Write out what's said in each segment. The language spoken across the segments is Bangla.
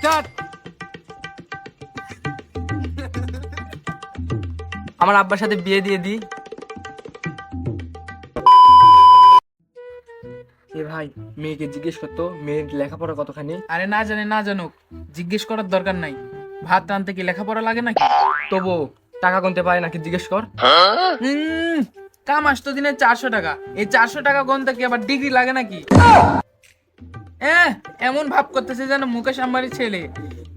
স্টার্ট। আমার আব্বার সাথে বিয়ে দিয়ে দি। এ ভাই, মেয়েকে জিজ্ঞেস করতো মেয়ের লেখাপড়া কতখানি। আরে না জানে না জানুক, জিজ্ঞেস করার দরকার নাই। ভাত রাঁধতে কি লেখাপড়া লাগে নাকি? তবু টাকা গুনতে পারে নাকি জিজ্ঞেস কর। কাম আসতো দিনে 400 টাকা, এই 400 টাকা গুনতে কি আবার ডিগ্রি লাগে নাকি? এমন ভাব করতেছে যেন মুকেশ আম্বানির ছেলে।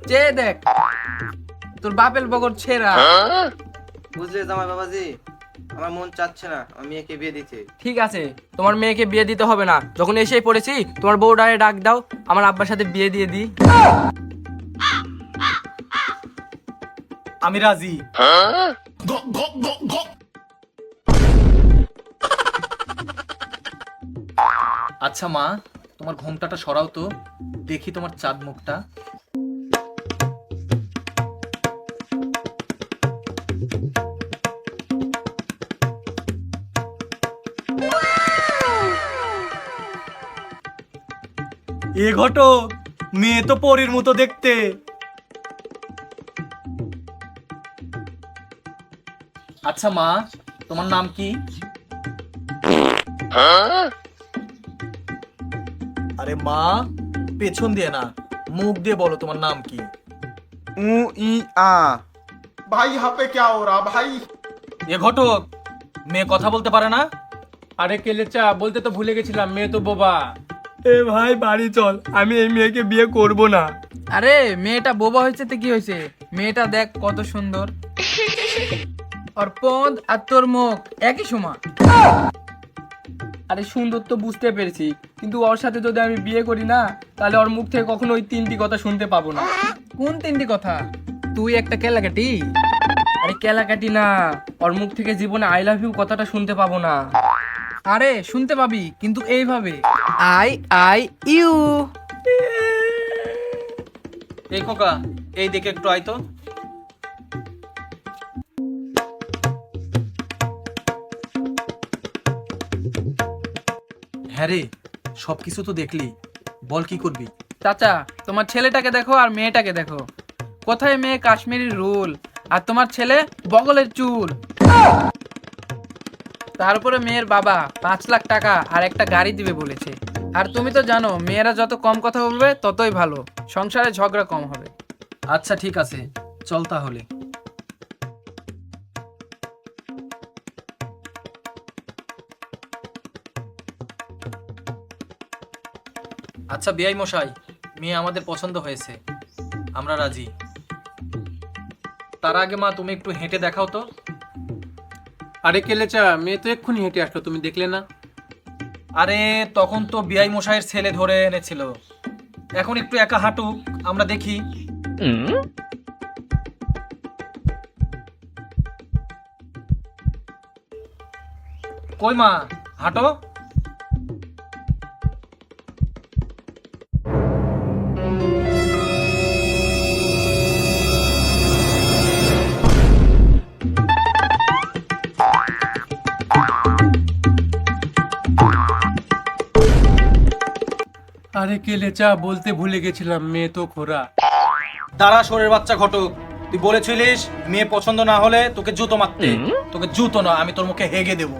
যে দেখ তোর বাপের বগর ছেঁড়া। বুঝলে জামাই বাবাজি, আমার মন চাচ্ছে না আমি মেয়েকে বিয়ে দিতে। ঠিক আছে, তোমার মেয়েকে বিয়ে দিতে হবে না। যখন এসেই পড়েছি, তোমার বউডারে ডাক দাও, আমার আব্বার সাথে বিয়ে দিয়ে দি। আমি রাজি। আচ্ছা মা, তোমার ঘোমটাটা সরাও তো, দেখি তোমার চাঁদ মুখটা। এ ঘটক, মেয়ে তো পরীর মতো দেখতে। আচ্ছা মা, তোমার নাম কি? আরে মা, পেছন দিয়ে না, মুখ দিয়ে বলো তোমার নাম কি। भाई यहाँ पे क्या हो रहा भाई। এ ঘটক, মেয়ে কথা বলতে পারে না? আরে কেলেচা, বলতে তো ভুলে গেছিলাম, মেয়ে তো বোবা। এ ভাই বাড়ি চল, আমি এই মেয়েকে বিয়ে করব না। আরে মেয়েটা বোবা হয়েছে তো কি হয়েছে, মেয়েটা দেখ কত সুন্দর। আর পদ আর তোর মুখ একই সমান। আরে সুন্দর তো বুঝতে পেরেছি, কিন্তু ওর সাথে যদি আমি বিয়ে করি না, তাহলে ওর মুখ থেকে কখনো ওই 3টি কথা শুনতে পাবো না। কোন 3টি কথা? তুই একটা কেলাকাটি। আরে কেলাকাটি না, ওর মুখ থেকে জীবনে আই লাভ ইউ কথাটা শুনতে পাবো না। আরে শুনতে পাবি, কিন্তু এইভাবে আই আই ইউ। এই খোকা, এই দিকে একটু আয় তো। হ্যাঁ রে, সবকিছু তো দেখলি, বল কি করবি? চাচা, তোমার ছেলেটাকে দেখো আর মেয়েটাকে দেখো। কোথায় মেয়ে কাশ্মীরি রোল, আর তোমার ছেলে বগলের চুল। তারপরে মেয়ের বাবা 5 লাখ টাকা আর একটা গাড়ি দিবে বলেছে। আর তুমি তো জানো, মেয়েরা যত কম কথা বলবে ততই ভালো, সংসারে ঝগড়া কম হবে। আচ্ছা ঠিক আছে, চল তাহলে। আচ্ছা বিআই মশাই, মেয়ে আমাদের পছন্দ হয়েছে, আমরা রাজি। তার আগে মা, তুমি একটু হেঁটে দেখাও তো। আরে কেলেচা, মেয়ে তো এক্ষুনি হেঁটে আসলো, তুমি দেখলে না? আরে তখন তো বিআই মশাইয়ের ছেলে ধরে এনেছিল, এখন একটু একা হাঁটুক, আমরা দেখি। কই মা, হাঁটো। আরে কেলেচা, বলতে ভুলে গেছিলাম, মেয়ে তো খোরা। দাঁড়া শোরের বাচ্চা ঘটক, তুই বলেছিলিস মেয়ে পছন্দ না হলে তোকে জুতো মারতে। তোকে জুতো না, আমি তোর মুখে হেগে দেবো।